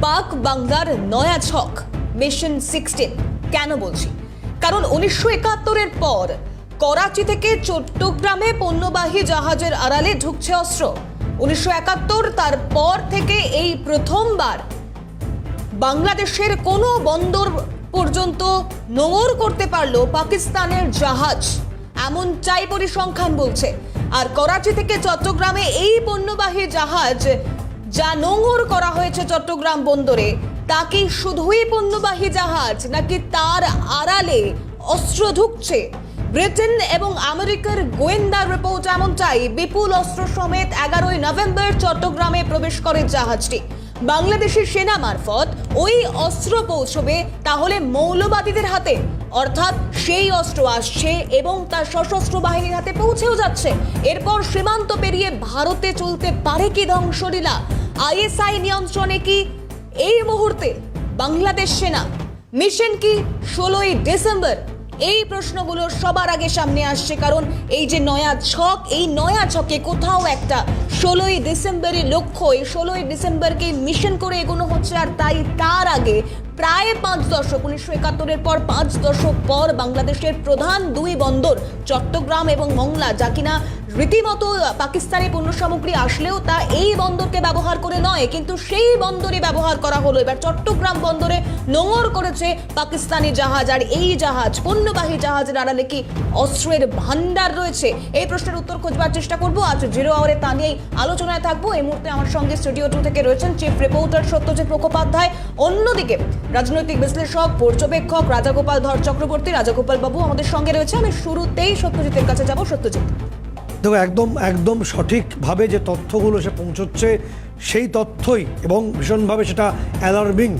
পাক বাংলার নয়া ছক মিশন 16 কেন বলছি? কারণ 1971-এর পর করাচি থেকে চট্টগ্রামে পণ্যবাহী জাহাজের আড়ালে ঢুকছে অস্ত্র। 1971 তারপর থেকে এই প্রথমবার বাংলাদেশের কোনো বন্দর পর্যন্ত নোঙর করতে পারলো পাকিস্তানের জাহাজ, এমনটাই পরিসংখ্যান বলছে। আর করাচি থেকে চট্টগ্রামে এই পণ্যবাহী জাহাজ যা নোঙর করা হয়েছে চট্টগ্রাম বন্দরে, তা কি শুধুই পণ্যবাহী জাহাজ নাকি তার আড়ালে অস্ত্র ঢুকছে? ব্রিটেন এবং আমেরিকার গোয়েন্দা রিপোর্ট এমনটাই। বিপুল অস্ত্র সমেত 11ই নভেম্বর চট্টগ্রামে প্রবেশ করে জাহাজটি। বাংলাদেশের সেনা মারফত ওই অস্ত্র পৌঁছবে তাহলে মৌলবাদীদের হাতে, অর্থাৎ সেই অস্ত্র আসছে এবং তার সশস্ত্র বাহিনীর হাতে পৌঁছেও যাচ্ছে। এরপর সীমান্ত পেরিয়ে ভারতে চলতে পারে কি ধ্বংসলীলা? আইএসআই নিয়ন্ত্রণে কি এই মুহূর্তে বাংলাদেশ সেনা? মিশন কি 16ই ডিসেম্বর? এই প্রশ্নগুলো সবার আগে সামনে আসছে, কারণ এই যে নয়া ছক, এই নয়া ছকে কোথাও একটা 16ই ডিসেম্বরের লক্ষ্য, এই 16ই ডিসেম্বরকে মিশন করে এগোনো হচ্ছে। আর তাই তার আগে প্রায় 5 দশক, 1971-এর পর 5 দশক পর বাংলাদেশের প্রধান দুই বন্দর চট্টগ্রাম এবং মংলা, যা কিনা রীতিমতো পাকিস্তানি পণ্য সামগ্রী আসলেও তা এই বন্দরকে ব্যবহার করে নয়, কিন্তু সেই বন্দরে ব্যবহার করা হলো। এবার চট্টগ্রাম বন্দরে নোঙর করেছে পাকিস্তানি জাহাজ। আর এই জাহাজ, পণ্যবাহী জাহাজের আড়ালে কি অস্ত্রের ভান্ডার রয়েছে? এই প্রশ্নের উত্তর খোঁজবার চেষ্টা করবো আজ জিরো আওয়ারে। তা নিয়েই আলোচনায় থাকবো। এই মুহূর্তে আমার সঙ্গে স্টুডিও 2 থেকে রয়েছেন চিফ রিপোর্টার সত্যজিৎ মুখোপাধ্যায়, অন্যদিকে রাজনৈতিক বিশ্লেষক পর্যবেক্ষক রাজাগোপাল ধর চক্রবর্তী। রাজাগোপাল বাবু আমাদের সঙ্গে রয়েছে। আমি শুরুতেই সত্যজিতের কাছে যাব। সত্যজিৎ, দেখো, একদম সঠিকভাবে যে তথ্যগুলো সে পৌঁছচ্ছে সেই তথ্যই, এবং ভীষণভাবে সেটা অ্যালার্মিং,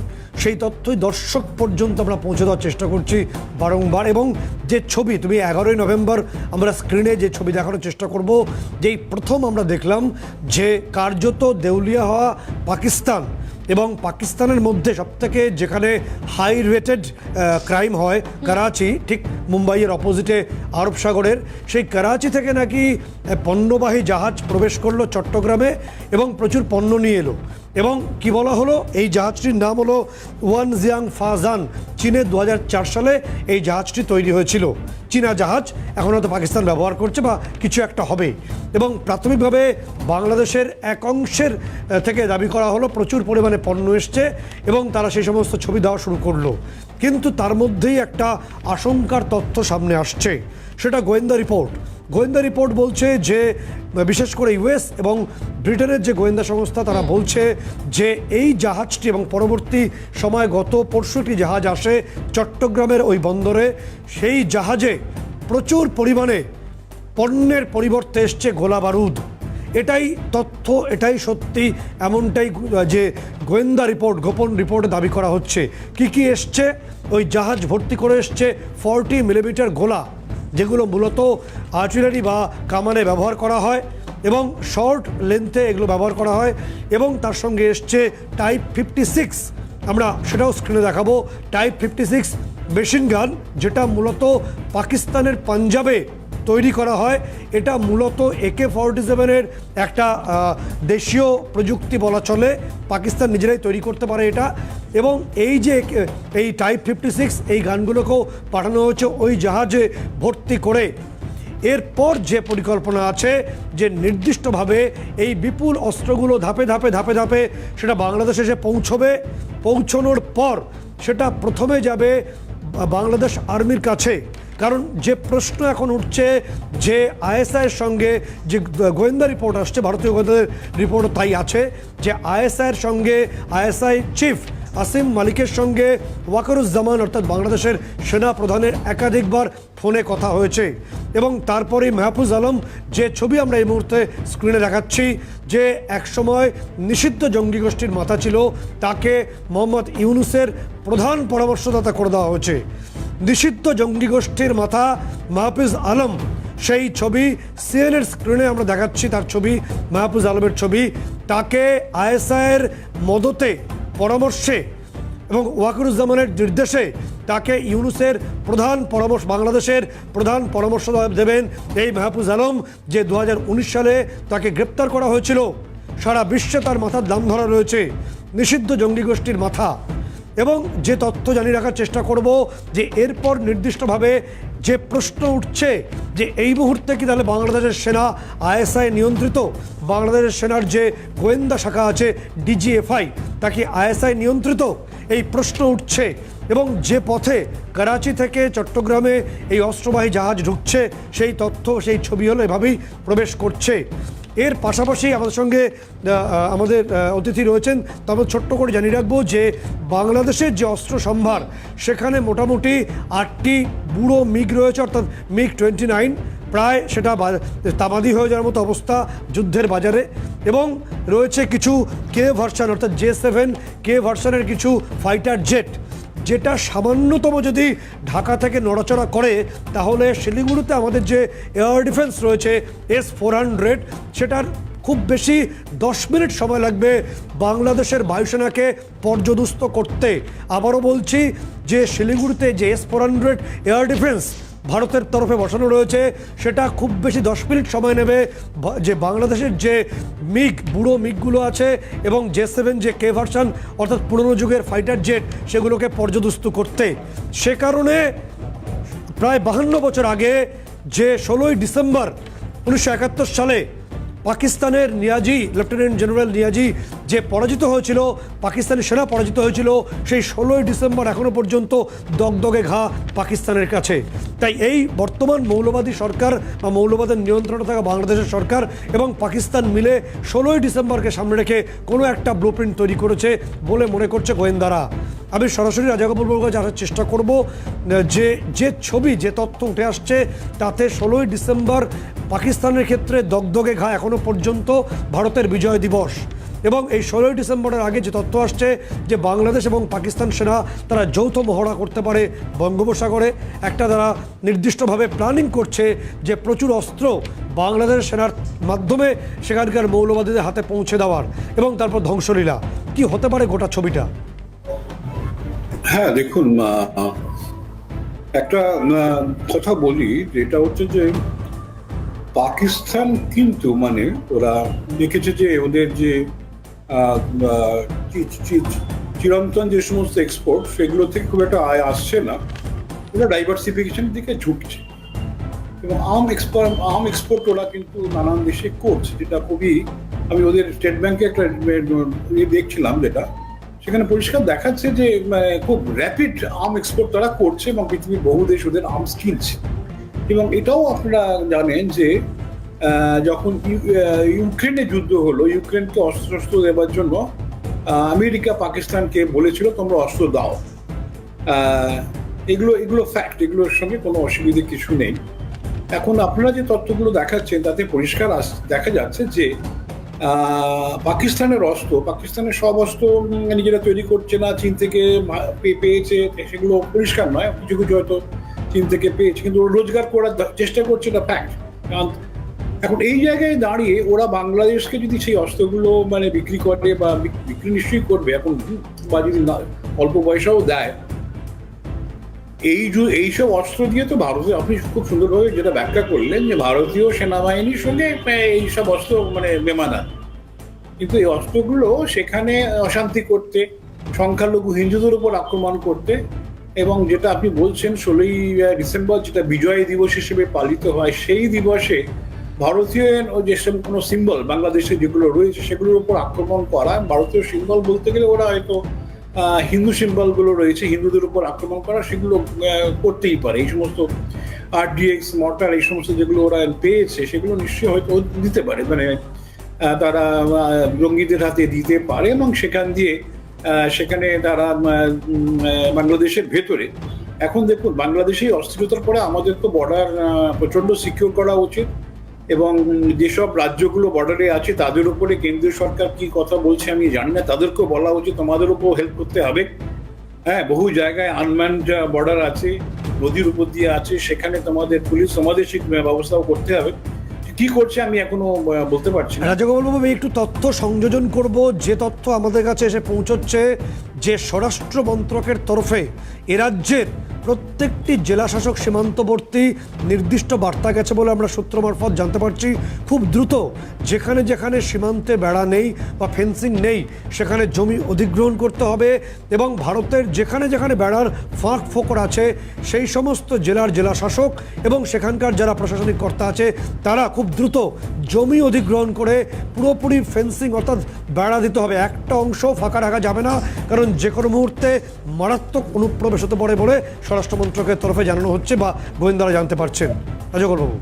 সেই তথ্যই দর্শক পর্যন্ত আমরা পৌঁছে দেওয়ার চেষ্টা করছি বারংবার। এবং যে ছবি তুমি 11ই নভেম্বর আমরা স্ক্রিনে যে ছবি দেখানোর চেষ্টা করব, যেই প্রথম আমরা দেখলাম যে কার্যত দেউলিয়া হওয়া পাকিস্তান এবং পাকিস্তানের মধ্যে সবথেকে যেখানে হাই রেটেড ক্রাইম হয় করাচি, ঠিক মুম্বাইয়ের অপোজিটে আরব সাগরের, সেই করাচি থেকে নাকি পণ্যবাহী জাহাজ প্রবেশ করলো চট্টগ্রামে এবং প্রচুর পণ্য নিয়ে এলো। এবং কি বলা হলো, এই জাহাজটির নাম হলো ওয়ানজিয়াং ফাজান। চীনে 2004 সালে এই জাহাজটি তৈরি হয়েছিল। চীনা জাহাজ, এখন হয়তো পাকিস্তান ব্যবহার করছে বা কিছু একটা হবে। এবং প্রাথমিকভাবে বাংলাদেশের এক অংশের থেকে দাবি করা হলো প্রচুর পরিমাণে পণ্য এসছে এবং তারা সেই সমস্ত ছবি দেওয়া শুরু করলো। কিন্তু তার মধ্যেই একটা আশঙ্কার তথ্য সামনে আসছে, সেটা গোয়েন্দা রিপোর্ট বলছে যে বিশেষ করে ইউএস এবং ব্রিটেনের যে গোয়েন্দা সংস্থা, তারা বলছে যে এই জাহাজটি এবং পরবর্তী সময় গত পরশুটি জাহাজ আসে চট্টগ্রামের ওই বন্দরে, সেই জাহাজে প্রচুর পরিমাণে পণ্যের পরিবর্তে এসছে গোলা বারুদ। এটাই তথ্য, এটাই সত্যি, এমনটাই যে গোয়েন্দা রিপোর্ট, গোপন রিপোর্টে দাবি করা হচ্ছে। কি এসছে? ওই জাহাজ ভর্তি করে এসছে 40 মিলিমিটার গোলা, যেগুলো মূলত আর্টিলারি বা কামানে ব্যবহার করা হয় এবং শর্ট লেন্থে এগুলো ব্যবহার করা হয়। এবং তার সঙ্গে এসছে টাইপ 56, আমরা সেটাও স্ক্রিনে দেখাবো। টাইপ 56 মেশিন গান, যেটা মূলত পাকিস্তানের পাঞ্জাবে তৈরি করা হয়। এটা মূলত AK-47-এর একটা দেশীয় প্রযুক্তি বলা চলে, পাকিস্তান নিজেরাই তৈরি করতে পারে এটা। এবং এই যে এই টাইপ 56 এই গানগুলোকেও পাঠানো হয়েছে ওই জাহাজে ভর্তি করে। এরপর যে পরিকল্পনা আছে যে নির্দিষ্টভাবে এই বিপুল অস্ত্রগুলো ধাপে ধাপে সেটা বাংলাদেশে এসে পৌঁছানোর পর সেটা প্রথমে যাবে বাংলাদেশ আর্মির কাছে। কারণ যে প্রশ্ন এখন উঠছে যে আইএসআইয়ের সঙ্গে যে গোয়েন্দা রিপোর্ট আসছে, ভারতীয় গোয়েন্দাদের রিপোর্টও তাই আছে, যে আইএসআইয়ের সঙ্গে আইএসআই চিফ আসিম মালিকের সঙ্গে ওয়াকারুজ্জামান অর্থাৎ বাংলাদেশের সেনা প্রধানের একাধিকবার ফোনে কথা হয়েছে। এবং তারপরে মাহফুজ আলম, যে ছবি আমরা এই মুহূর্তে স্ক্রিনে দেখাচ্ছি, যে একসময় নিষিদ্ধ জঙ্গি গোষ্ঠীর মাথা ছিল, তাকে মোহাম্মদ ইউনুসের প্রধান পরামর্শদাতা করে দেওয়া হয়েছে। নিষিদ্ধ জঙ্গি গোষ্ঠীর মাথা মাহফুজ আলম, সেই ছবি সিএনএর স্ক্রিনে আমরা দেখাচ্ছি, তার ছবি, মাহফুজ আলমের ছবি। তাকে আইএসআইয়ের মদতে, পরামর্শে এবং ওয়াকারুজ্জামানের নির্দেশে তাকে ইউনুসের বাংলাদেশের প্রধান পরামর্শ দেবেন এই মাহফুজ আলম, যে 2019 সালে তাকে গ্রেপ্তার করা হয়েছিল। সারা বিশ্বে তার মাথার দাম ধরা রয়েছে। নিষিদ্ধ জঙ্গি গোষ্ঠীর মাথা। এবং যে তথ্য জানিয়ে রাখার চেষ্টা করব যে এরপর নির্দিষ্টভাবে যে প্রশ্ন উঠছে যে এই মুহূর্তে কি তাহলে বাংলাদেশের সেনা আইএসআই নিয়ন্ত্রিত, বাংলাদেশের সেনার যে গোয়েন্দা শাখা আছে ডিজিএফআই তা কি আইএসআই নিয়ন্ত্রিত, এই প্রশ্ন উঠছে। এবং যে পথে করাচি থেকে চট্টগ্রামে এই অস্ত্রবাহী জাহাজ ঢুকছে সেই তথ্য সেই ছবি হলো এভাবেই প্রবেশ করছে। এর পাশাপাশি আমাদের সঙ্গে আমাদের অতিথি রয়েছেন, তবে ছোট্ট করে জানিয়ে রাখবো যে বাংলাদেশের যে অস্ত্র সম্ভার সেখানে মোটামুটি 8টি বুড়ো মিগ রয়েছে, অর্থাৎ মিগ 29, প্রায় সেটা তামাদি হয়ে যাওয়ার মতো অবস্থা যুদ্ধের বাজারে। এবং রয়েছে কিছু কে ভার্সন অর্থাৎ J7 কে ভার্সনের কিছু ফাইটার জেট, যেটা সামান্যতম যদি ঢাকা থেকে নড়াচড়া করে তাহলে শিলিগুড়িতে আমাদের যে এয়ার ডিফেন্স রয়েছে S-400, সেটার খুব বেশি 10 মিনিট সময় লাগবে বাংলাদেশের বায়ুসেনাকে পর্যদস্ত করতে। আবারও বলছি যে শিলিগুড়িতে যে S-400 এয়ার ডিফেন্স ভারতের তরফে বসানো রয়েছে সেটা খুব বেশি 10 মিনিট সময় নেবে যে বাংলাদেশের যে মিগ বুড়ো মিগগুলো আছে এবং J7 যে কে ভার্সন অর্থাৎ পুরনো যুগের ফাইটার জেট সেগুলোকে পর্যদস্ত করতে। সে কারণে প্রায় 52 বছর আগে যে 16ই ডিসেম্বর 1971 সালে পাকিস্তানের নিয়াজি লেফটেন্যান্ট জেনারেল নিয়াজি যে পরাজিত হয়েছিল, পাকিস্তানি সেনা পরাজিত হয়েছিল, সেই 16ই ডিসেম্বর এখনও পর্যন্ত দগদগে ঘা পাকিস্তানের কাছে। তাই এই বর্তমান মৌলবাদী সরকার বা মৌলবাদের নিয়ন্ত্রণে থাকা বাংলাদেশের সরকার এবং পাকিস্তান মিলে 16ই ডিসেম্বরকে সামনে রেখে কোনো একটা ব্লুপ্রিন্ট তৈরি করেছে বলে মনে করছে গোয়েন্দারা। আমি সরাসরি রাজা গোপাল কাছে আসার চেষ্টা করব যে ছবি যে তথ্য উঠে আসছে তাতে 16ই ডিসেম্বর পাকিস্তানের ক্ষেত্রে দগদগে ঘা এখনও পর্যন্ত ভারতের বিজয় দিবস। এবং এই 16ই ডিসেম্বরের আগে যে তথ্য আসছে যে বাংলাদেশ এবং পাকিস্তান সেনা তারা যৌথ মহড়া করতে পারে বঙ্গোপসাগরে, একটা তারা নির্দিষ্টভাবে প্ল্যানিং করছে যে প্রচুর অস্ত্র বাংলাদেশ সেনার মাধ্যমে সেখানকার মৌলবাদীদের হাতে পৌঁছে দেওয়ার এবং তারপর ধ্বংসলীলা। কি হতে পারে গোটা ছবিটা? হ্যাঁ, দেখুন, একটা কথা বলি, যেটা হচ্ছে যে পাকিস্তান কিন্তু মানে ওরা দেখেছে যে ওদের যে চিরন্তন যে সমস্ত এক্সপোর্ট সেগুলো থেকে খুব একটা আয় আসছে না, ওরা ডাইভার্সিফিকেশনের দিকে ঝুঁকছে এবং আর্ম এক্সপোর্ট ওরা কিন্তু নানান দেশে করছে, যেটা খুবই, আমি ওদের স্টেট ব্যাংকে একটা দেখছিলাম যেটা সেখানে পরিষ্কার দেখাচ্ছে যে খুব র্যাপিড আর্ম এক্সপোর্ট তারা করছে এবং পৃথিবীর বহু দেশ ওদের আর্মস কিনছে। এবং এটাও আপনারা জানেন যে যখন ইউক্রেনে যুদ্ধ হলো, ইউক্রেনকে অস্ত্র দেওয়ার জন্য আমেরিকা পাকিস্তানকে বলেছিল তোমরা অস্ত্র দাও। এগুলো ফ্যাক্ট, এগুলোর সঙ্গে কোনো অসুবিধে কিছু নেই। এখন আপনারা যে তথ্যগুলো দেখাচ্ছেন তাতে পরিষ্কার দেখা যাচ্ছে যে পাকিস্তানের সব অস্ত্র নিজেরা তৈরি করছে না, চীন থেকে পেয়েছে, সেগুলো পরিষ্কার নয়, কিছু কিছু হয়তো চীন থেকে পেয়েছে, কিন্তু ওরা রোজগার করার চেষ্টা করছে, এটা ফ্যাক্ট। কারণ এখন এই জায়গায় দাঁড়িয়ে ওরা বাংলাদেশকে যদি সেই অস্ত্রগুলো বিক্রি করে বা বিক্রি নিশ্চয়ই করবে এখন, বা যদি অল্প পয়সাও দেয়, এইসব অস্ত্র দিয়ে তো ভারতীয়, আপনি খুব সুন্দরভাবে যেটা ব্যাখ্যা করলেন যে ভারতীয় সেনাবাহিনীর সঙ্গে এইসব অস্ত্র বেমানান, কিন্তু এই অস্ত্রগুলো সেখানে অশান্তি করতে, সংখ্যালঘু হিন্দুদের উপর আক্রমণ করতে, এবং যেটা আপনি বলছেন 16ই ডিসেম্বর যেটা বিজয় দিবস হিসেবে পালিত হয়, সেই দিবসে ভারতীয় যেসব কোনো সিম্বল বাংলাদেশে যেগুলো রয়েছে সেগুলোর উপর আক্রমণ করা। ভারতীয় সিম্বল বলতে গেলে ওরা হয়তো হিন্দু সিম্বলগুলো রয়েছে, হিন্দুদের উপর আক্রমণ করা, সেগুলো করতেই পারে। এই সমস্ত RDX মর্টার এই সমস্ত যেগুলো ওরা পেয়েছে সেগুলো নিশ্চয়ই হয়তো দিতে পারে, তারা জঙ্গিদের হাতে দিতে পারে এবং সেখানে তারা বাংলাদেশের ভেতরে, এখন দেখুন বাংলাদেশেই অস্থিরতার পরে আমাদের তো বর্ডার প্রচণ্ড সিকিউর করা উচিত এবং যেসব রাজ্যগুলো বর্ডারে আছে তাদের উপরে কেন্দ্রীয় সরকার কি কথা বলছে আমি জানি না, তাদেরকেও বলা উচিত তোমাদের উপর হেল্প করতে হবে। হ্যাঁ, বহু জায়গায় আনম্যানড বর্ডার আছে, নদীর উপর দিয়ে আছে, সেখানে তোমাদের পুলিশ সমাবেশিক ব্যবস্থাও করতে হবে। কি করছে আমি এখনো বলতে পারছি না। রাজাগোপাল বাবু, একটু তথ্য সংযোজন করব। যে তথ্য আমাদের কাছে এসে পৌঁছচ্ছে যে স্বরাষ্ট্র মন্ত্রকের তরফে এ রাজ্যের প্রত্যেকটি জেলাশাসক সীমান্তবর্তী নির্দিষ্ট বার্তা গেছে বলে আমরা সূত্র মারফত জানতে পারছি। খুব দ্রুত যেখানে যেখানে সীমান্তে বেড়া নেই বা ফেন্সিং নেই সেখানে জমি অধিগ্রহণ করতে হবে, এবং ভারতের যেখানে যেখানে বেড়ার ফাঁক ফোকর আছে সেই সমস্ত জেলার জেলাশাসক এবং সেখানকার যারা প্রশাসনিক কর্তা আছে তারা খুব দ্রুত জমি অধিগ্রহণ করে পুরোপুরি ফেন্সিং অর্থাৎ বেড়া দিতে হবে। একটা অংশ ফাঁকা রাখা যাবে না, কারণ যে কোনো মুহূর্তে মারাত্মক অনুপ্রবেশ হতে পারে বলে স্বরাষ্ট্র মন্ত্রকের তরফে জানানো হচ্ছে বা গোয়েন্দারা জানতে পারছেন। রাজগোপাল বাবু,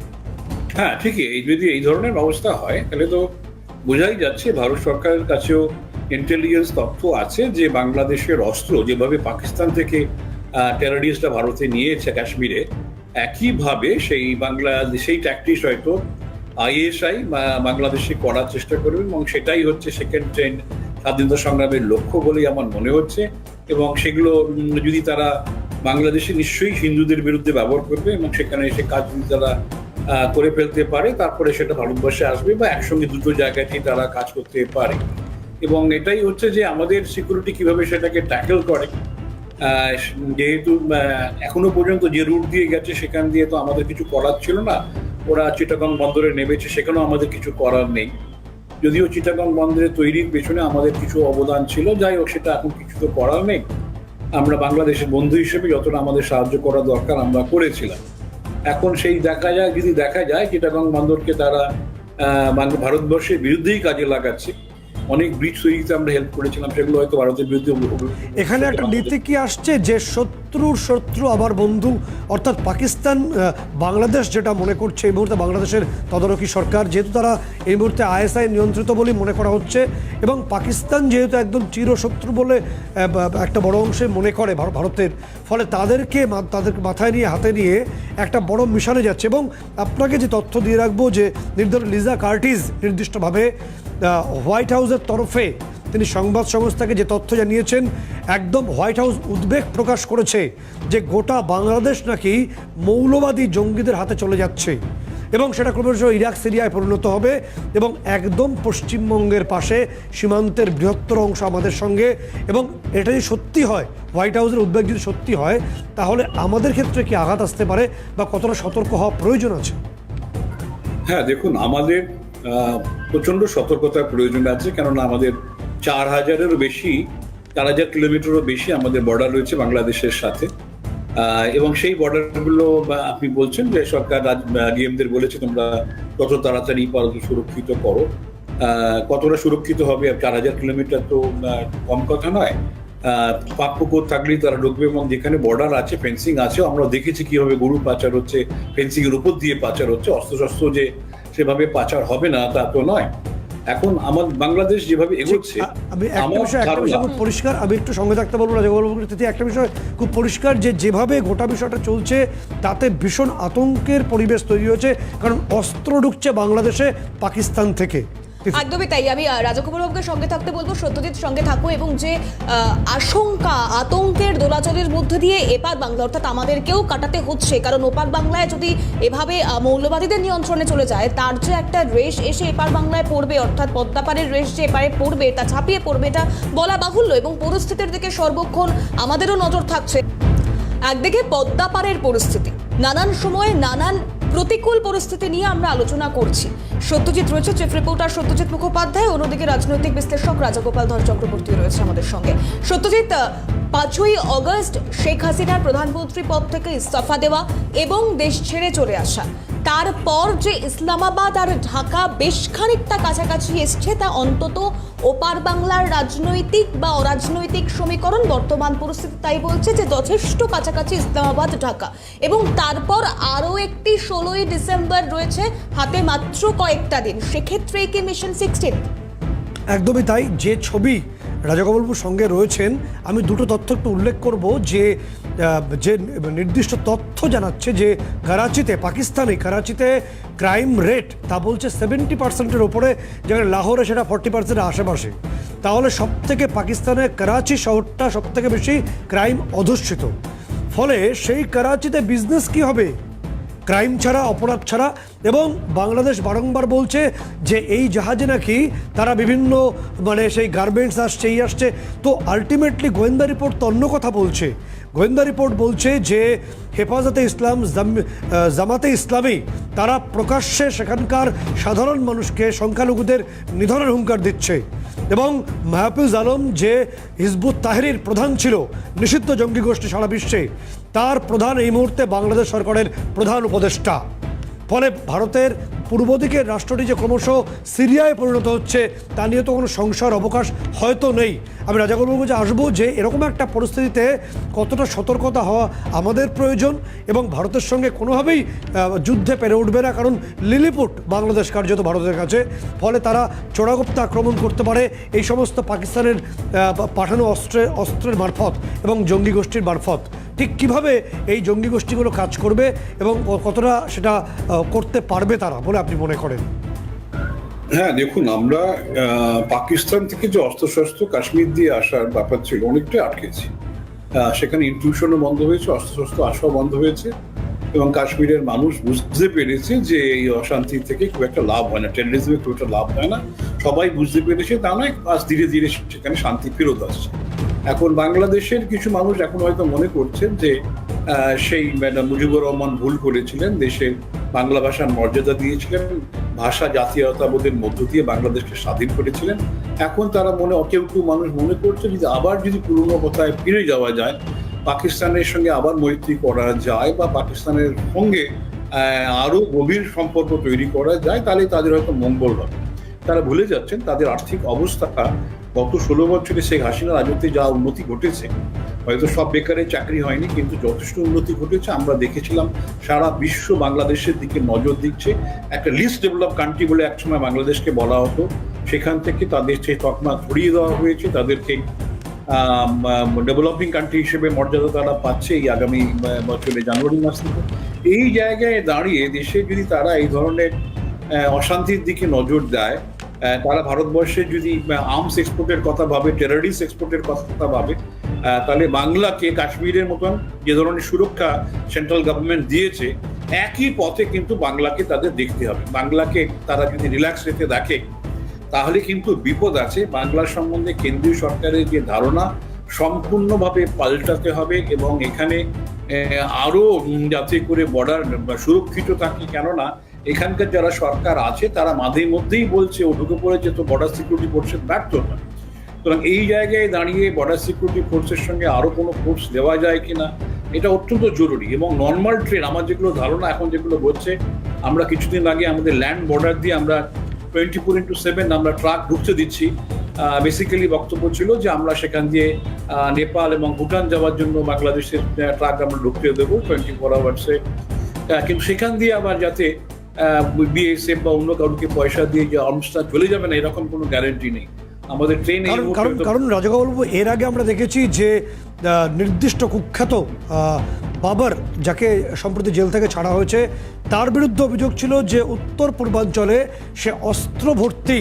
হ্যাঁ ঠিকই, যদি এই ধরনের ব্যবস্থা হয় তাহলে তো বোঝাই যাচ্ছে ভারত সরকারের কাছেও ইন্টেলিজেন্স তথ্য আছে যে বাংলাদেশের অস্ত্র যেভাবে পাকিস্তান থেকে টেররিস্টরা ভারতে নিয়েছে কাশ্মীরে, একইভাবে সেই ট্যাকটিক্স হয়তো আইএসআই বাংলাদেশে করার চেষ্টা করবে, এবং সেটাই হচ্ছে সেকেন্ড ট্রেন স্বাধীনতা সংগ্রামের লক্ষ্য বলেই আমার মনে হচ্ছে। এবং সেগুলো যদি তারা বাংলাদেশে নিশ্চয়ই হিন্দুদের বিরুদ্ধে ব্যবহার করবে, এবং সেখানে সে কাজ যদি তারা করে ফেলতে পারে তারপরে সেটা ভারতবর্ষে আসবে, বা একসঙ্গে দুটো জায়গাতেই তারা কাজ করতে পারে। এবং এটাই হচ্ছে যে আমাদের সিকিউরিটি কিভাবে সেটাকে ট্যাকেল করে। যেহেতু এখনো পর্যন্ত যে রুট দিয়ে গেছে সেখান দিয়ে তো আমাদের কিছু করার ছিল না, ওরা চিটাগং বন্দরে নেমেছে, সেখানেও আমাদের কিছু করার নেই। যদিও চিটাগং বন্দরে তৈরির পেছনে আমাদের কিছু অবদান ছিল, যাই হোক সেটা এখন কিছু তো করার নেই। আমরা বাংলাদেশের বন্ধু হিসেবে যতটা আমাদের সাহায্য করা দরকার আমরা করেছিলাম। এখন সেই যদি দেখা যায় চিটাগং বন্দরকে তারা ভারতবর্ষের বিরুদ্ধেই কাজে লাগাচ্ছে। অনেক ব্রিজ তৈরিতে আমরা হেল্প করেছিলাম, সেগুলো হয়তো ভারতের বিরুদ্ধে। এখানে একটা নীতি কি আসছে যে শত্রুর শত্রু আবার বন্ধু, অর্থাৎ পাকিস্তান বাংলাদেশ যেটা মনে করছে এই মুহূর্তে বাংলাদেশের তদারকি সরকার, যেহেতু তারা এই মুহূর্তে আইএসআই নিয়ন্ত্রিত বলেই মনে করা হচ্ছে, এবং পাকিস্তান যেহেতু একদম চিরশত্রু বলে একটা বড় অংশে মনে করে ভারতের, ফলে তাদেরকে মাথায় নিয়ে হাতে নিয়ে একটা বড় মিশনে যাচ্ছে। এবং আপনাকে যে তথ্য দিয়ে রাখবো যে লিজা কার্টিজ নির্দিষ্টভাবে হোয়াইট হাউসের তরফে তিনি সংবাদ সংস্থাকে যে তথ্য জানিয়েছেন, একদম হোয়াইট হাউস উদ্বেগ প্রকাশ করেছে যে গোটা বাংলাদেশ নাকি মৌলবাদী জঙ্গিদের হাতে চলে যাচ্ছে, এবং সেটা ক্রমশ ইরাক সিরিয়ায় পরিণত হবে, এবং একদম পশ্চিমবঙ্গের পাশে সীমান্তের বৃহত্তর অংশ আমাদের সঙ্গে। এবং এটা যদি সত্যি হয়, হোয়াইট হাউসের উদ্বেগ যদি সত্যি হয়, তাহলে আমাদের ক্ষেত্রে কি আঘাত আসতে পারে বা কতটা সতর্ক হওয়া প্রয়োজন আছে? হ্যাঁ দেখুন, আমাদের প্রচন্ড সতর্কতার প্রয়োজন আছে, কেননা আমাদের 4,000-এরও বেশি 4,000 কিলোমিটারও বেশি আমাদের বর্ডার রয়েছে বাংলাদেশের সাথে। এবং সেই বর্ডারগুলো আপনি বলছেন যে সরকার ডিএমদের বলেছে তোমরা যত তাড়াতাড়ি পারো সুরক্ষিত করো। কতটা সুরক্ষিত হবে, 4,000 কিলোমিটার তো কম কথা নয়। পাকপুকুর থাকলেই তারা ঢুকবে, এবং যেখানে বর্ডার আছে ফেন্সিং আছে, আমরা দেখেছি কিভাবে গরু পাচার হচ্ছে, ফেন্সিং এর উপর দিয়ে পাচার হচ্ছে। অস্ত্রশস্ত্র যে সেভাবে পাচার হবে না তা তো নয়। এখন আমার বাংলাদেশ যেভাবে এগোচ্ছে, আমি একটা বিষয় খুব পরিষ্কার, আমি একটু সঙ্গে থাকতে বলবো একটা বিষয় খুব পরিষ্কার, যে যেভাবে গোটা বিষয়টা চলছে তাতে ভীষণ আতঙ্কের পরিবেশ তৈরি হয়েছে, কারণ অস্ত্র ঢুকছে বাংলাদেশে পাকিস্তান থেকে। একদমই তাই। আমি রাজগোপাল বাবুকে সঙ্গে থাকতে বলবো, সত্যজিৎ সঙ্গে থাকো। এবং যে আশঙ্কা, আতঙ্কের দোলাচলের মধ্যে দিয়ে এপার বাংলা অর্থাৎ আমাদেরকেও কাটাতে হচ্ছে, কারণ ওপার বাংলায় যদি এভাবে মৌলবাদীদের নিয়ন্ত্রণে চলে যায়, তার যে একটা রেশ এসে এপার বাংলায় পড়বে, অর্থাৎ পদ্মাপাড়ের রেশ যে এপারে পড়বে, তা ছাপিয়ে পড়বে, এটা বলা বাহুল্য। এবং পরিস্থিতির দিকে সর্বক্ষণ আমাদেরও নজর থাকছে। একদিকে পদ্মাপাড়ের পরিস্থিতি, নানান সময়ে নানান প্রতিকূল পরিস্থিতি নিয়ে আমরা আলোচনা করছি। সত্যজিৎ রয়েছে, চিফ রিপোর্টার সত্যজিৎ মুখোপাধ্যায়, অন্যদিকে রাজনৈতিক বিশ্লেষক রাজগোপাল ধর চক্রবর্তী রয়েছে আমাদের সঙ্গে। সত্যজিৎ, 5ই অগস্ট শেখ হাসিনার প্রধানমন্ত্রী পদ থেকে ইস্তফা দেওয়া এবং দেশ ছেড়ে চলে আসা, তারপর যে ইসলামাবাদ আর ঢাকা বেশ খানিকটা কাছাকাছি এসছে, তা অন্তত ওপার বাংলার রাজনৈতিক বা অরাজনৈতিক সমীকরণ বর্তমান পরিস্থিতি তাই বলছে যে যথেষ্ট কাছাকাছি ইসলামাবাদ ঢাকা। এবং তারপর আরও একটি 16ই ডিসেম্বর রয়েছে হাতে, মাত্র কয়েকটা দিন। সেক্ষেত্রে কি মিশন 16? একদমই তাই। যে ছবি রাজগোপালবাবুর সঙ্গে রয়েছেন, আমি দুটো তথ্য একটু উল্লেখ করব। যে নির্দিষ্ট তথ্য জানাচ্ছে যে করাচিতে ক্রাইম রেট তা বলছে 70%-এর ওপরে, যেখানে লাহোরে সেটা 40%-এর আশেপাশে। তাহলে সবথেকে পাকিস্তানের করাচি শহরটা সবথেকে বেশি ক্রাইম অধ্যুষিত। ফলে সেই করাচিতে বিজনেস কি হবে, ক্রাইম ছাড়া, অপরাধ ছাড়া। এবং বাংলাদেশ বারংবার বলছে যে এই জাহাজে নাকি তারা বিভিন্ন মানে সেই গার্মেন্টস আসছে, এই আসছে। তো আলটিমেটলি গোয়েন্দা রিপোর্ট তো অন্য কথা বলছে। গোয়েন্দা রিপোর্ট বলছে যে হেফাজতে ইসলাম, জামাতে ইসলামী তারা প্রকাশ্যে সেখানকার সাধারণ মানুষকে, সংখ্যালঘুদের নিধনের হুঙ্কার দিচ্ছে। এবং মাহফুজ আলম যে হিজবুত তাহরির প্রধান ছিল, নিষিদ্ধ জঙ্গি গোষ্ঠী সারা বিশ্বে, তার প্রধান এই মুহূর্তে বাংলাদেশ সরকারের প্রধান উপদেষ্টা। ফলে ভারতের পূর্ব দিকের রাষ্ট্রটি যে ক্রমশ সিরিয়ায় পরিণত হচ্ছে তা নিয়ে তো কোনো সংশয়ের অবকাশ হয়তো নেই। আমি রাজাগোল বাবু যে আসবো যে এরকম একটা পরিস্থিতিতে কতটা সতর্কতা হওয়া আমাদের প্রয়োজন, এবং ভারতের সঙ্গে কোনোভাবেই যুদ্ধে পেরে উঠবে না, কারণ লিলিপুট বাংলাদেশ কার্যত ভারতের কাছে। ফলে তারা চোরাগুপ্তা আক্রমণ করতে পারে এই সমস্ত পাকিস্তানের পাঠানো অস্ত্রের মারফত এবং জঙ্গি গোষ্ঠীর মারফত। ঠিক কীভাবে এই জঙ্গি গোষ্ঠীগুলো কাজ করবে এবং কতটা সেটা করতে পারবে তারা বলে আপনি মনে করেন? হ্যাঁ, দেখুন, আমরা পাকিস্তান থেকে যে অস্ত্রশস্ত্র কাশ্মীর দিয়ে আসার ব্যাপার ছিল অনেকটাই আটকেছি। সেখানে ইনক্লুশনও বন্ধ হয়েছে, অস্ত্রশস্ত্র আসাও বন্ধ হয়েছে, এবং কাশ্মীরের মানুষ বুঝতে পেরেছে যে এই অশান্তি থেকে খুব একটা লাভ হয় না, টেররিজমে খুব একটা লাভ হয় না, সবাই বুঝতে পেরেছে। তা নয়, আজ ধীরে ধীরে সেখানে শান্তি ফেরত আসছে। এখন বাংলাদেশের কিছু মানুষ এখন হয়তো মনে করছেন যে সেই ম্যাডাম মুজিবুর রহমান ভুল করেছিলেন, দেশের বাংলা ভাষার মর্যাদা দিয়েছিলেন, ভাষা জাতীয়তাবোধের মধ্য দিয়ে বাংলাদেশকে স্বাধীন করেছিলেন। এখন তারা কেউ কেউ মানুষ মনে করছে যদি আবার যদি পুরনো কথায় ফিরে যাওয়া যায়, পাকিস্তানের সঙ্গে আবার মৈত্রী করা যায় বা পাকিস্তানের সঙ্গে আরো গভীর সম্পর্ক তৈরি করা যায়, তাহলে তাদের হয়তো মঙ্গল হবে। তারা ভুলে যাচ্ছেন তাদের আর্থিক অবস্থা গত 16 বছরে শেখ হাসিনার রাজত্বে যা উন্নতি ঘটেছে, হয়তো সব বেকারের চাকরি হয়নি, কিন্তু যথেষ্ট উন্নতি ঘটেছে। আমরা দেখেছিলাম সারা বিশ্ব বাংলাদেশের দিকে নজর দিচ্ছে। একটা লিস্ট ডেভেলপ কান্ট্রি বলে একসময় বাংলাদেশকে বলা হতো, সেখান থেকে তাদের সেই তকমা ছড়িয়ে দেওয়া হয়েছে, তাদেরকে ডেভেলপিং কান্ট্রি হিসেবে মর্যাদা তারা পাচ্ছে এই আগামী বছরে জানুয়ারি মাস থেকে। এই জায়গায় দাঁড়িয়ে দেশে যদি তারা এই ধরনের অশান্তির দিকে নজর দেয়, তারা ভারতবর্ষে যদি আর্মস এক্সপোর্টের কথা ভাবে, টেররিস্ট এক্সপোর্টের কথা ভাবে, তাহলে বাংলাকে কাশ্মীরের মতন যে ধরনের সুরক্ষা সেন্ট্রাল গভর্নমেন্ট দিয়েছে, একই পথে কিন্তু বাংলাকে তাদের দেখতে হবে। বাংলাকে তারা যদি রিল্যাক্স রেখে দেখে তাহলে কিন্তু বিপদ আছে। বাংলার সম্বন্ধে কেন্দ্রীয় সরকারের যে ধারণা সম্পূর্ণভাবে পাল্টাতে হবে, এবং এখানে আরো যাতে করে বর্ডার সুরক্ষিত থাকে। কেননা এখানকার যারা সরকার আছে তারা মাঝে মধ্যেই বলছে ও ঢুকে পড়েছে, তো বর্ডার সিকিউরিটি ফোর্সের ব্যর্থতা। সুতরাং এই জায়গায় দাঁড়িয়ে বর্ডার সিকিউরিটি ফোর্সের সঙ্গে আরো কোনো ফোর্স দেওয়া যায় কিনা, এটা অত্যন্ত জরুরি। এবং নর্মাল ট্রেন, আমার যেগুলো ধারণা এখন যেগুলো বলছে, আমরা কিছুদিন আগে আমাদের ল্যান্ড বর্ডার দিয়ে আমরা 24/7 আমরা ট্রাক ঢুকতে দিচ্ছি। বেসিক্যালি বক্তব্য ছিল যে আমরা সেখান দিয়ে নেপাল এবং ভুটান যাওয়ার জন্য বাংলাদেশের ট্রাক আমরা ঢুকতে দেবো 24 আওয়ার্সে। কিন্তু সেখান দিয়ে আবার যাতে বিএসএফ বা অন্য কাউকে পয়সা দিয়ে যে আর্মসটা চলে যাবে না, এরকম কোনো গ্যারান্টি নেই আমাদের ট্রেনে। কারণ রাজাগোপাল বাবু, এর আগে আমরা দেখেছি যে নির্দিষ্ট কুখ্যাত বাবর, যাকে সম্প্রতি জেল থেকে ছাড়া হয়েছে, তার বিরুদ্ধে অভিযোগ ছিল যে উত্তর পূর্বাঞ্চলে সে অস্ত্র ভর্তি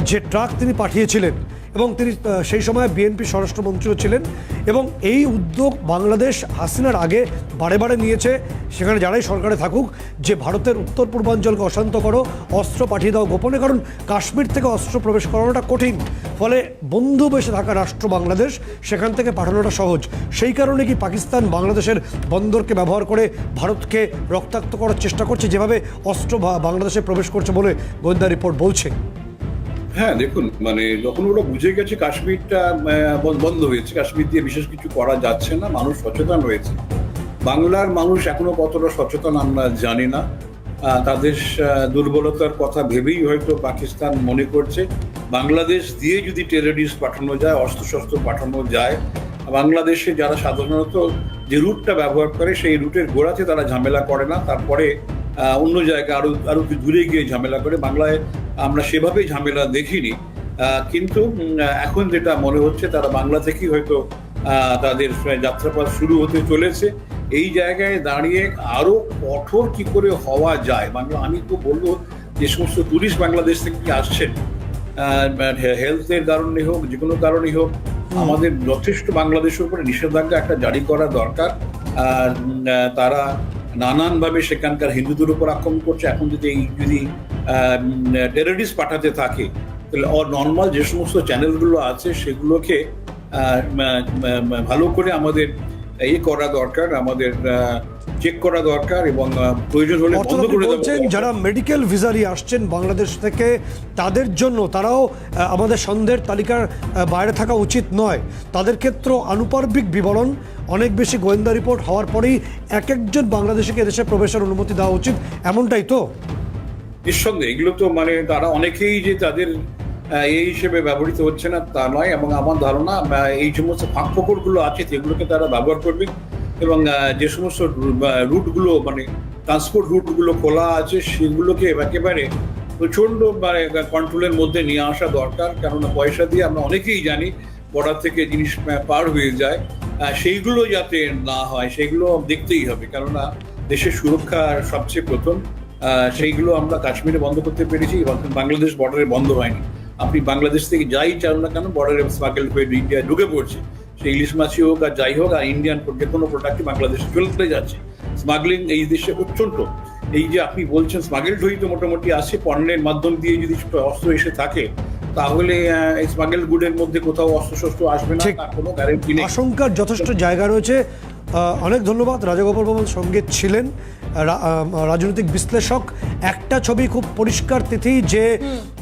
যে ট্রাক তিনি পাঠিয়েছিলেন, এবং তিনি সেই সময় বিএনপি স্বরাষ্ট্রমন্ত্রীও ছিলেন। এবং এই উদ্যোগ বাংলাদেশ হাসিনার আগে বারে বারে নিয়েছে, সেখানে যারাই সরকারে থাকুক, যে ভারতের উত্তর পূর্বাঞ্চলকে অশান্ত করো, অস্ত্র পাঠিয়ে দাও গোপনে, কারণ কাশ্মীর থেকে অস্ত্র প্রবেশ করানোটা কঠিন। ফলে বন্ধু বেশে থাকা রাষ্ট্র বাংলাদেশ, সেখান থেকে পাঠানোটা সহজ। সেই কারণে কি পাকিস্তান বাংলাদেশের বন্দরকে ব্যবহার করে ভারতকে রক্তাক্ত করার চেষ্টা করছে, যেভাবে অস্ত্র বাংলাদেশে প্রবেশ করছে বলে গোয়েন্দা রিপোর্ট বলছে? হ্যাঁ, দেখুন, যখন ওরা বুঝে গেছে কাশ্মীরটা বন্ধ হয়েছে, কাশ্মীর দিয়ে বিশেষ কিছু করা যাচ্ছে না, মানুষ সচেতন হয়েছে। বাংলার মানুষ এখনো কতটা সচেতন আমরা জানি না। তাদের দুর্বলতার কথা ভেবেই হয়তো পাকিস্তান মনে করছে বাংলাদেশ দিয়ে যদি টেররিস্ট পাঠানো যায়, অস্ত্রশস্ত্র পাঠানো যায়, বাংলাদেশে যারা সাধারণত যে রুটটা ব্যবহার করে সেই রুটের গোড়াতে তারা ঝামেলা করে না, তারপরে অন্য জায়গায় আরো দূরে গিয়ে ঝামেলা করে। বাংলায় আমরা সেভাবে ঝামেলা দেখিনি, কিন্তু এখন যেটা মনে হচ্ছে তারা বাংলা থেকেই হয়তো তাদের যাত্রাপথ শুরু হতে চলেছে। এই জায়গায় দাঁড়িয়ে আরো কঠোর কি করে হওয়া যায় বাংলা, আমি তো বলবো যে সমস্ত টুরিস্ট বাংলাদেশ থেকে আসছেন, হেলথের কারণে হোক, যে কোনো কারণেই হোক, আমাদের যথেষ্ট বাংলাদেশের উপরে নিষেধাজ্ঞা একটা জারি করা দরকার। তারা নানানভাবে সেখানকার হিন্দুদের উপর আক্রমণ করছে। এখন যদি টেররিস্ট পাঠাতে থাকে, তাহলে নর্মাল যে সমস্ত চ্যানেলগুলো আছে সেগুলোকে ভালো করে আমাদের করা দরকার, আমাদের চেক করা দরকার, এবং প্রয়োজন হলে বন্ধ করে দেওয়া বলছেন দরকার। যারা মেডিকেল ভিসা নিয়ে আসছেন বাংলাদেশ থেকে, তাদের জন্য তারাও আমাদের সন্দেহের তালিকার বাইরে থাকা উচিত নয়। তাদের ক্ষেত্রে আনুপার্বিক বিবরণ, অনেক বেশি গোয়েন্দা রিপোর্ট হওয়ার পরেই এক একজন বাংলাদেশিকে এদেশে প্রবেশের অনুমতি দেওয়া উচিত, এমনটাই তো? নিঃসন্দেহে এগুলো তো তারা অনেকেই যে তাদের এই হিসেবে ব্যবহৃত হচ্ছে না তা নয়, এবং আমার ধারণা এই সমস্ত ফাঁকফোকরগুলো আছে সেগুলোকে তারা ব্যবহার করবে, এবং যে সমস্ত রুটগুলো ট্রান্সপোর্ট রুটগুলো খোলা আছে সেগুলোকে একেবারে প্রচণ্ড কন্ট্রোলের মধ্যে নিয়ে আসা দরকার। কেননা পয়সা দিয়ে আমরা অনেকেই জানি বর্ডার থেকে জিনিস পার হয়ে যায়, সেইগুলো যাতে না হয় সেগুলো দেখতেই হবে। কেননা দেশের সুরক্ষা সবচেয়ে প্রথম। সেইগুলো আমরা কাশ্মীরে বন্ধ করতে পেরেছি, বাংলাদেশ বর্ডারে বন্ধ হয়নি। আপনি বাংলাদেশ থেকে যাই চান না কেন, বর্ডারে স্মাগল হয়ে ইন্ডিয়া ঢুকে পড়ছে, সে ইলিশ মাছই হোক আর যাই হোক, আর ইন্ডিয়ান যে কোনো প্রোডাক্টই বাংলাদেশে চলে যাচ্ছে। স্মাগলিং এই দেশে অত্যন্ত, এই যে আপনি বলছেন স্মাগল হয়েই তো মোটামুটি আসে, পণ্যের মাধ্যম দিয়ে যদি অস্ত্র এসে থাকে, তাহলে এই স্মাগল গুডের মধ্যে কোথাও অস্ত্র আসবে না, তার কোনো গ্যারেন্টি নেই। আশঙ্কার যথেষ্ট জায়গা রয়েছে। অনেক ধন্যবাদ। রাজাগোপাল বর্মন সঙ্গে ছিলেন, রাজনৈতিক বিশ্লেষক। একটা ছবি খুব পরিষ্কার তিথি যে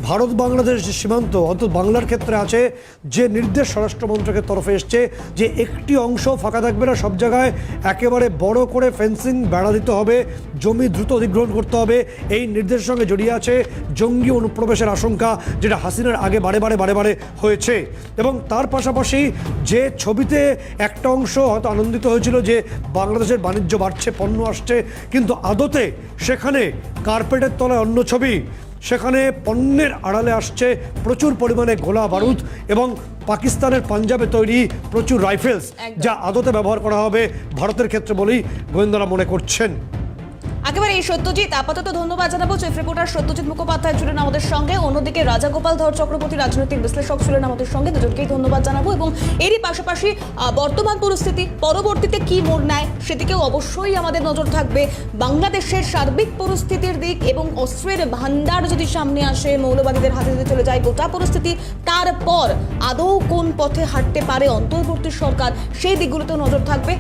ভারত বাংলাদেশ যে সীমান্ত, অন্তত বাংলার ক্ষেত্রে আছে, যে নির্দেশ স্বরাষ্ট্র মন্ত্রকের তরফে এসছে যে একটি অংশ ফাঁকা থাকবে না, সব জায়গায় একেবারে বড় করে ফেন্সিং বেড়া দিতে হবে, জমি দ্রুত অধিগ্রহণ করতে হবে। এই নির্দেশের সঙ্গে জড়িয়ে আছে জঙ্গি অনুপ্রবেশের আশঙ্কা, যেটা হাসিনার আগে বারে বারে হয়েছে। এবং তার পাশাপাশি যে ছবিতে একটা অংশ হয়তো আনন্দিত হয়েছিল যে বাংলাদেশের বাণিজ্য বাড়ছে, পণ্য আসছে, কিন্তু আদতে সেখানে কার্পেটের তলায় অন্য ছবি। সেখানে পণ্যের আড়ালে আসছে প্রচুর পরিমাণে গোলা বারুদ এবং পাকিস্তানের পাঞ্জাবে তৈরি প্রচুর রাইফেলস, যা আদতে ব্যবহার করা হবে ভারতের ক্ষেত্রে বলেই গোয়েন্দারা মনে করছেন। একেবারে এই সত্যজিৎ, আপাতত ধন্যবাদ জানাবো। চিফ রিপোর্টার সত্যজিৎ মুখোপাধ্যায় ছিলেন আমাদের সঙ্গে, অন্যদিকে রাজাগোপাল ধর চক্রবর্তী রাজনৈতিক বিশ্লেষক ছিলেন আমাদের সঙ্গে। দুজনকেই ধন্যবাদ জানাবো, এবং এরই পাশাপাশি বর্তমান পরিস্থিতি পরবর্তীতে কি মোড় নেয় সেদিকেও অবশ্যই আমাদের নজর থাকবে। বাংলাদেশের সার্বিক পরিস্থিতির দিক এবং অস্ত্রের ভান্ডার যদি সামনে আসে, মৌলবাদীদের হাতে যদি চলে যায় গোটা পরিস্থিতি, তারপর আদৌ কোন পথে হাঁটতে পারে অন্তর্বর্তী সরকার, সেই দিকগুলোতেও নজর থাকবে।